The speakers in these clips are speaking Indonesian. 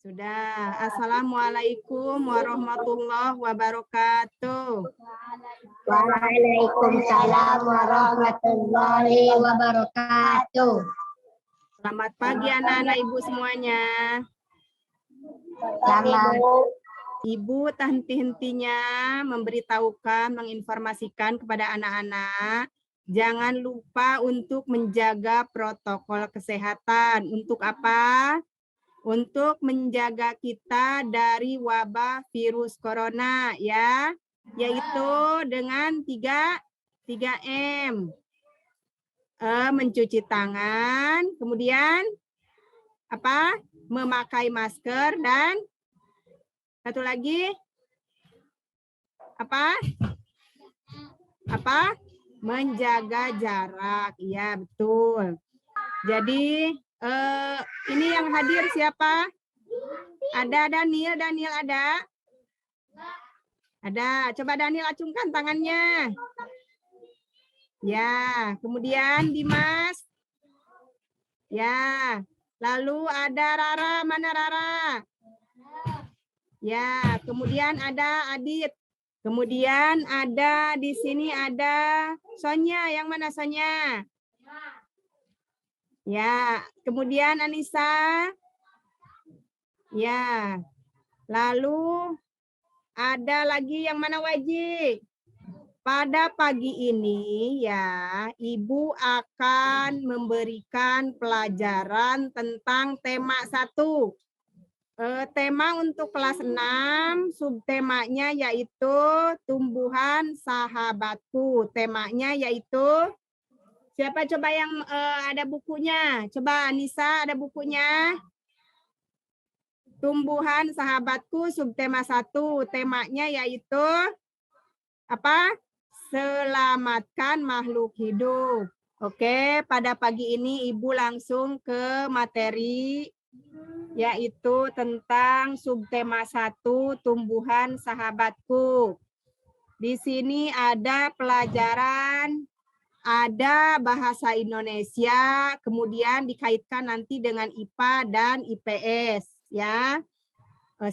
Sudah. Assalamualaikum warahmatullahi wabarakatuh. Waalaikumsalam warahmatullahi wabarakatuh. Selamat pagi anak-anak ibu semuanya. Selamat. Ibu tak henti-hentinya memberitahukan, menginformasikan kepada anak-anak, jangan lupa untuk menjaga protokol kesehatan. Untuk apa? Untuk menjaga kita dari wabah virus corona, ya, yaitu dengan 3M. Mencuci tangan, kemudian apa? Memakai masker, dan satu lagi apa? Menjaga jarak. Ya, betul. Jadi ini yang hadir siapa? Ada Daniel ada? Ada. Coba Daniel acungkan tangannya. Ya, kemudian Dimas. Ya, lalu ada Rara, mana Rara? Ya, kemudian ada Adit. Kemudian ada di sini ada Sonya, yang mana Sonya? Ya, kemudian Anissa. Ya, lalu ada lagi yang mana Waji? Pada pagi ini ya, Ibu akan memberikan pelajaran tentang tema 1. Tema untuk kelas 6, subtemanya yaitu tumbuhan sahabatku. Temanya yaitu, siapa coba yang ada bukunya? Coba Anissa, ada bukunya? Tumbuhan sahabatku, subtema 1. Temanya yaitu apa? Selamatkan makhluk hidup. Oke, pada pagi ini Ibu langsung ke materi, yaitu tentang subtema 1, tumbuhan sahabatku. Di sini ada pelajaran, ada bahasa Indonesia, kemudian dikaitkan nanti dengan IPA dan IPS, ya.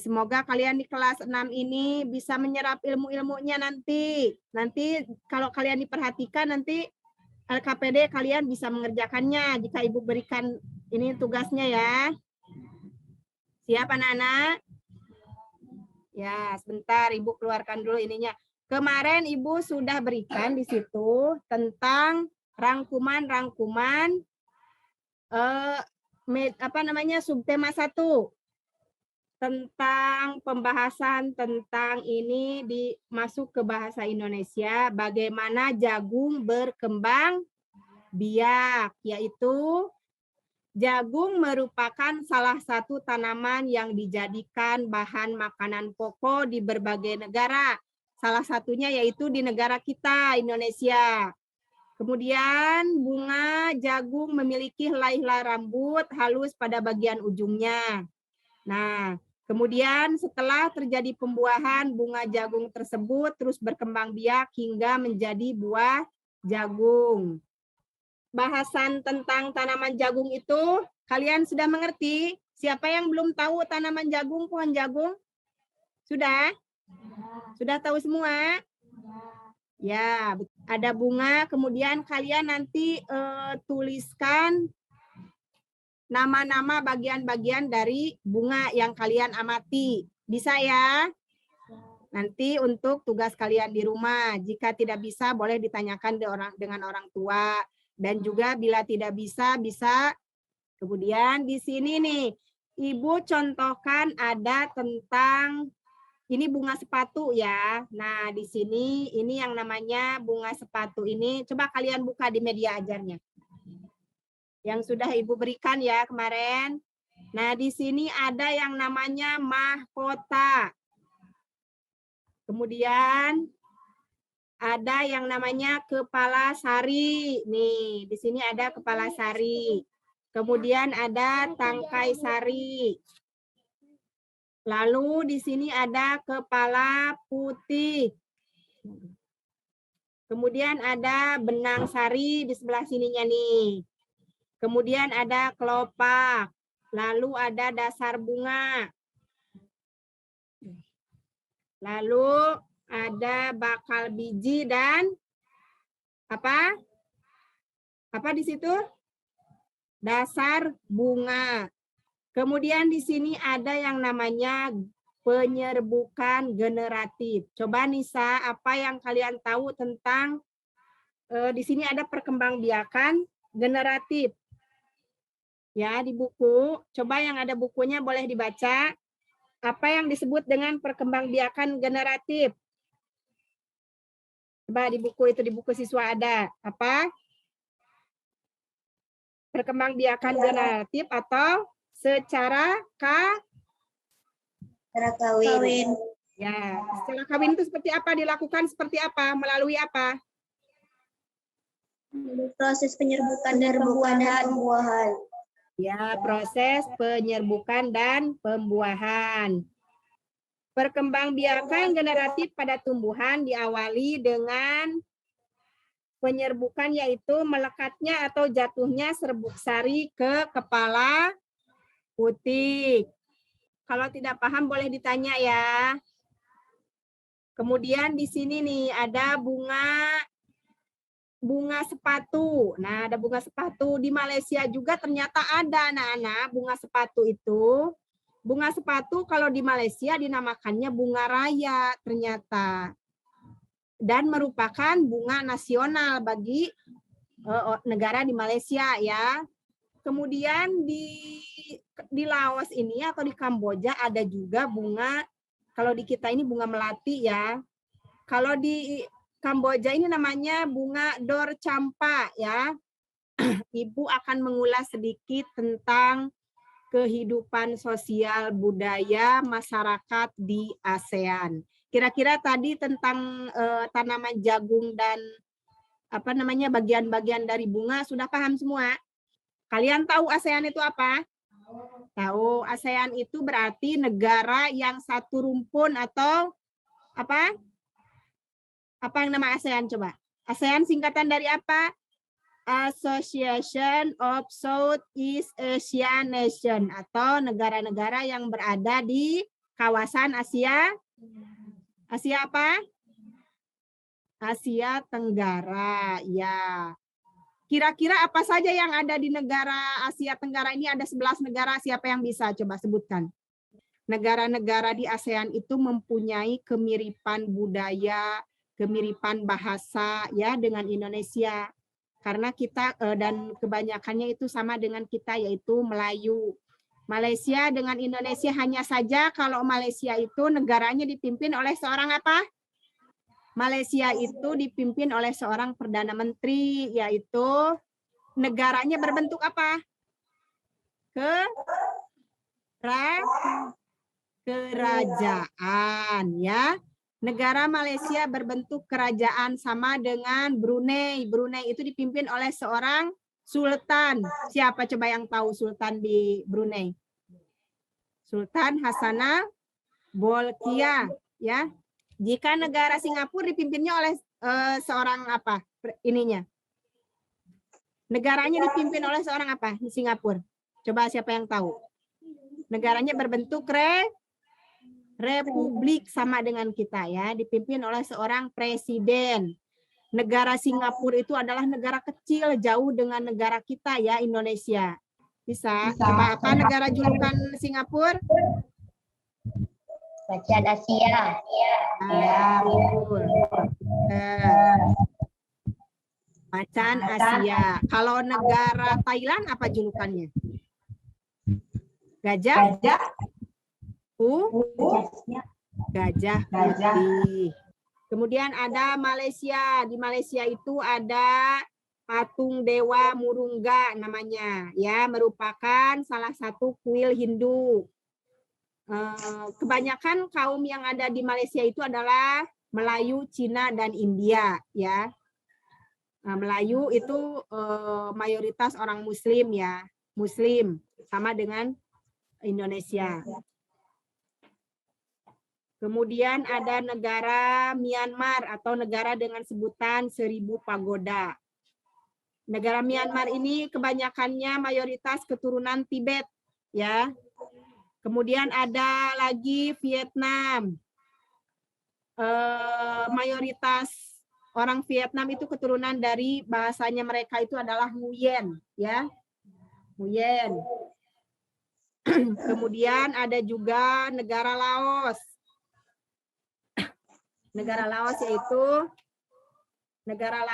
Semoga kalian di kelas 6 ini bisa menyerap ilmu-ilmunya nanti. Nanti kalau kalian diperhatikan nanti LKPD kalian bisa mengerjakannya jika Ibu berikan ini tugasnya ya. Siap anak-anak? Ya, sebentar Ibu keluarkan dulu ininya. Kemarin Ibu sudah berikan di situ tentang rangkuman-rangkuman subtema 1. Tentang pembahasan tentang ini masuk ke bahasa Indonesia, bagaimana jagung berkembang biak, yaitu jagung merupakan salah satu tanaman yang dijadikan bahan makanan pokok di berbagai negara. Salah satunya yaitu di negara kita, Indonesia. Kemudian bunga jagung memiliki helai-helai rambut halus pada bagian ujungnya. Nah, kemudian setelah terjadi pembuahan, bunga jagung tersebut terus berkembang biak hingga menjadi buah jagung. Bahasan tentang tanaman jagung itu kalian sudah mengerti? Siapa yang belum tahu tanaman jagung, pohon jagung? Sudah? Sudah tahu semua? Ya, ada bunga, kemudian kalian nanti tuliskan nama-nama bagian-bagian dari bunga yang kalian amati. Bisa ya? Nanti untuk tugas kalian di rumah. Jika tidak bisa, boleh ditanyakan dengan orang tua. Dan juga bila tidak bisa, bisa. Kemudian di sini nih, Ibu contohkan ada tentang, ini bunga sepatu ya. Nah, di sini ini yang namanya bunga sepatu ini. Coba kalian buka di media ajarnya. Yang sudah Ibu berikan ya kemarin. Nah, di sini ada yang namanya mahkota. Kemudian ada yang namanya kepala sari. Nih, di sini ada kepala sari. Kemudian ada tangkai sari. Lalu di sini ada kepala putih. Kemudian ada benang sari di sebelah sininya nih. Kemudian ada kelopak, lalu ada dasar bunga, Lalu ada bakal biji dan apa? Apa di situ? Dasar bunga. Kemudian di sini ada yang namanya penyerbukan generatif. Coba Nisa, apa yang kalian tahu tentang di sini ada perkembangbiakan generatif. Ya, di buku. Coba yang ada bukunya boleh dibaca. Apa yang disebut dengan perkembangbiakan generatif? Coba di buku itu, di buku siswa ada. Apa? Perkembangbiakan generatif atau secara kawin. ya, secara kawin itu seperti apa? Dilakukan seperti apa? Melalui apa? Proses penyerbukan dan pembuahan. Ya, proses penyerbukan dan pembuahan. Perkembangbiakan generatif pada tumbuhan diawali dengan penyerbukan, yaitu melekatnya atau jatuhnya serbuk sari ke kepala putik. Kalau tidak paham boleh ditanya ya. Kemudian di sini nih ada bunga sepatu. Nah, ada bunga sepatu di Malaysia juga ternyata ada anak-anak bunga sepatu itu. Bunga sepatu kalau di Malaysia dinamakannya bunga raya ternyata. Dan merupakan bunga nasional bagi negara di Malaysia ya. Kemudian di Laos ini atau di Kamboja ada juga bunga, kalau di kita ini bunga melati ya. Kalau di Kamboja ini namanya bunga dor campa ya. Ibu akan mengulas sedikit tentang kehidupan sosial budaya masyarakat di ASEAN. Kira-kira tadi tentang tanaman jagung dan apa namanya bagian-bagian dari bunga sudah paham semua? Kalian tahu ASEAN itu apa? Tahu, ASEAN itu berarti negara yang satu rumpun atau apa? Apa yang nama ASEAN coba? ASEAN singkatan dari apa? Association of Southeast Asian Nation atau negara-negara yang berada di kawasan Asia. Asia apa? Asia Tenggara, ya. Kira-kira apa saja yang ada di negara Asia Tenggara ini? Ada 11 negara, siapa yang bisa coba sebutkan? Negara-negara di ASEAN itu mempunyai kemiripan budaya, kemiripan bahasa ya dengan Indonesia. Karena kita dan kebanyakannya itu sama dengan kita, yaitu Melayu. Malaysia dengan Indonesia hanya saja kalau Malaysia itu negaranya dipimpin oleh seorang apa? Malaysia itu dipimpin oleh seorang Perdana Menteri, yaitu negaranya berbentuk apa? Kerajaan ya. Negara Malaysia berbentuk kerajaan sama dengan Brunei. Brunei itu dipimpin oleh seorang sultan. Siapa coba yang tahu sultan di Brunei? Sultan Hasanah Bolkiah ya. Jika negara Singapura dipimpinnya oleh seorang apa? Ininya. Negaranya dipimpin oleh seorang apa di Singapura? Coba siapa yang tahu? Negaranya berbentuk republik sama dengan kita ya, dipimpin oleh seorang presiden. Negara Singapura itu adalah negara kecil jauh dengan negara kita ya, Indonesia. Bisa. Coba apa negara julukan Singapura? Macan Asia. Ya, betul. Macan Asia. Kalau negara Thailand apa julukannya? Gajah? Gajah putih. Kemudian ada Malaysia. Di Malaysia itu ada patung Dewa Murungga namanya, ya, merupakan salah satu kuil Hindu. Kebanyakan kaum yang ada di Malaysia itu adalah Melayu, Cina, dan India, ya. Melayu itu mayoritas orang Muslim, ya, Muslim sama dengan Indonesia. Kemudian ada negara Myanmar atau negara dengan sebutan 1000 pagoda. Negara Myanmar ini kebanyakannya mayoritas keturunan Tibet, ya. Kemudian ada lagi Vietnam. mayoritas orang Vietnam itu keturunan dari bahasanya mereka itu adalah Nguyen, ya. Nguyen. Kemudian ada juga negara Laos. Negara Laos yaitu negara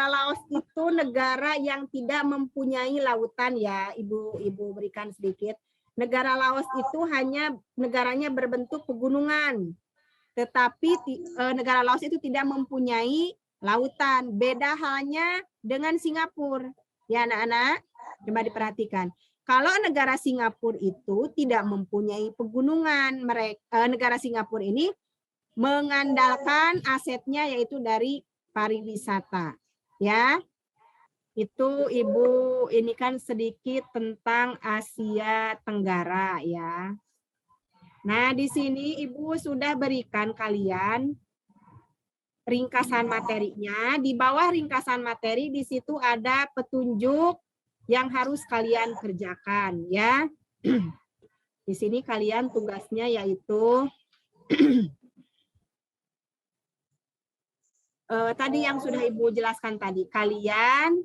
Laos itu negara yang tidak mempunyai lautan ya, Ibu berikan sedikit. Negara Laos itu hanya negaranya berbentuk pegunungan. Tetapi negara Laos itu tidak mempunyai lautan. Beda halnya dengan Singapura. Ya anak-anak, coba diperhatikan. Kalau negara Singapura itu tidak mempunyai pegunungan, negara Singapura ini mengandalkan asetnya yaitu dari pariwisata. Ya, itu Ibu ini kan sedikit tentang Asia Tenggara ya. Nah, di sini Ibu sudah berikan kalian ringkasan materinya. Di bawah ringkasan materi di situ ada petunjuk yang harus kalian kerjakan ya. Di sini kalian tugasnya yaitu tadi yang sudah Ibu jelaskan tadi. Kalian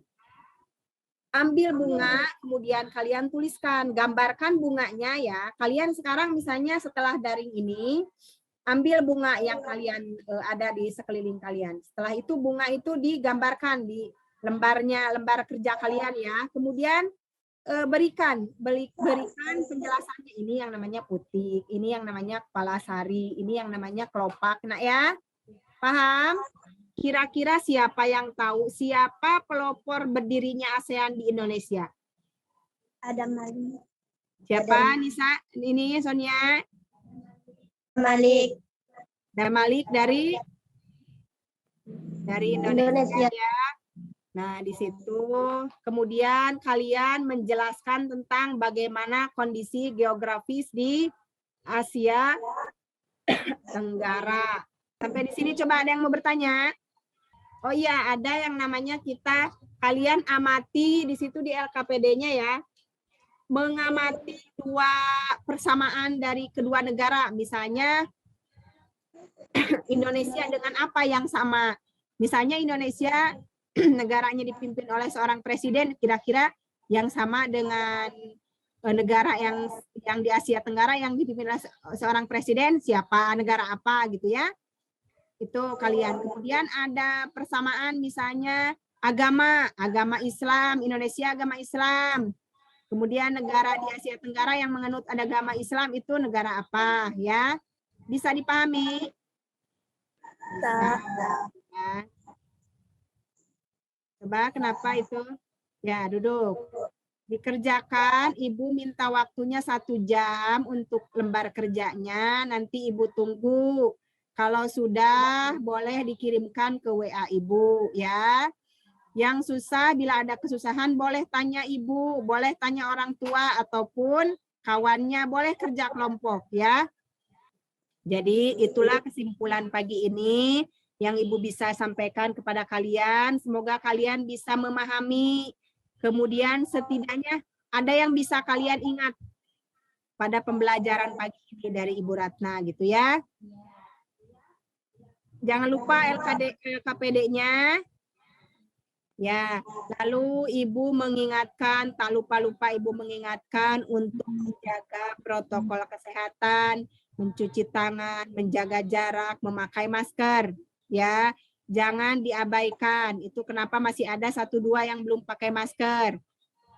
ambil bunga, kemudian kalian tuliskan, gambarkan bunganya ya. Kalian sekarang misalnya setelah daring ini, ambil bunga yang kalian ada di sekeliling kalian. Setelah itu bunga itu digambarkan di lembar kerja kalian ya. Kemudian berikan penjelasannya, ini yang namanya putik, ini yang namanya kepala sari, ini yang namanya kelopak. Nah ya, paham? Kira-kira siapa yang tahu siapa pelopor berdirinya ASEAN di Indonesia? Adam Malik. Siapa Nisa? Ini Sonia. Malik. Dan Malik dari Indonesia ya. Nah, di situ kemudian kalian menjelaskan tentang bagaimana kondisi geografis di Asia Tenggara. Sampai di sini coba ada yang mau bertanya? Oh iya, ada yang namanya kalian amati di situ di LKPD-nya ya. Mengamati dua persamaan dari kedua negara, misalnya Indonesia dengan apa yang sama. Misalnya Indonesia negaranya dipimpin oleh seorang presiden, kira-kira yang sama dengan negara yang di Asia Tenggara yang dipimpin oleh seorang presiden, siapa, negara apa gitu ya. Itu kalian. Kemudian ada persamaan misalnya agama Islam, Indonesia agama Islam. Kemudian negara di Asia Tenggara yang menganut agama Islam itu negara apa ya? Bisa dipahami? Bisa. Ya. Coba kenapa itu? Ya, duduk. Dikerjakan, Ibu minta waktunya 1 jam untuk lembar kerjanya. Nanti Ibu tunggu. Kalau sudah, boleh dikirimkan ke WA Ibu ya. Yang susah, bila ada kesusahan, boleh tanya Ibu, boleh tanya orang tua ataupun kawannya, boleh kerja kelompok ya. Jadi itulah kesimpulan pagi ini yang Ibu bisa sampaikan kepada kalian. Semoga kalian bisa memahami. Kemudian setidaknya ada yang bisa kalian ingat pada pembelajaran pagi ini dari Ibu Ratna gitu ya. Jangan lupa LKPD-nya. Ya, lalu Ibu mengingatkan, tak lupa-lupa Ibu mengingatkan untuk menjaga protokol kesehatan, mencuci tangan, menjaga jarak, memakai masker. Ya, jangan diabaikan. Itu kenapa masih ada 1-2 yang belum pakai masker.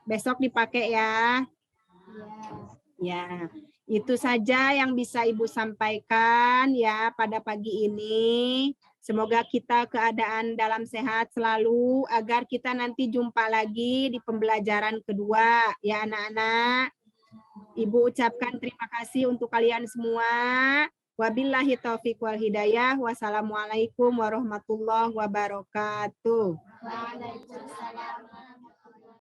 Besok dipakai ya. Ya, itu saja yang bisa Ibu sampaikan ya pada pagi ini. Semoga kita keadaan dalam sehat selalu agar kita nanti jumpa lagi di pembelajaran kedua ya anak-anak. Ibu ucapkan terima kasih untuk kalian semua. Wabillahi taufiq wal hidayah. Wassalamualaikum warahmatullahi wabarakatuh. Waalaikumsalam.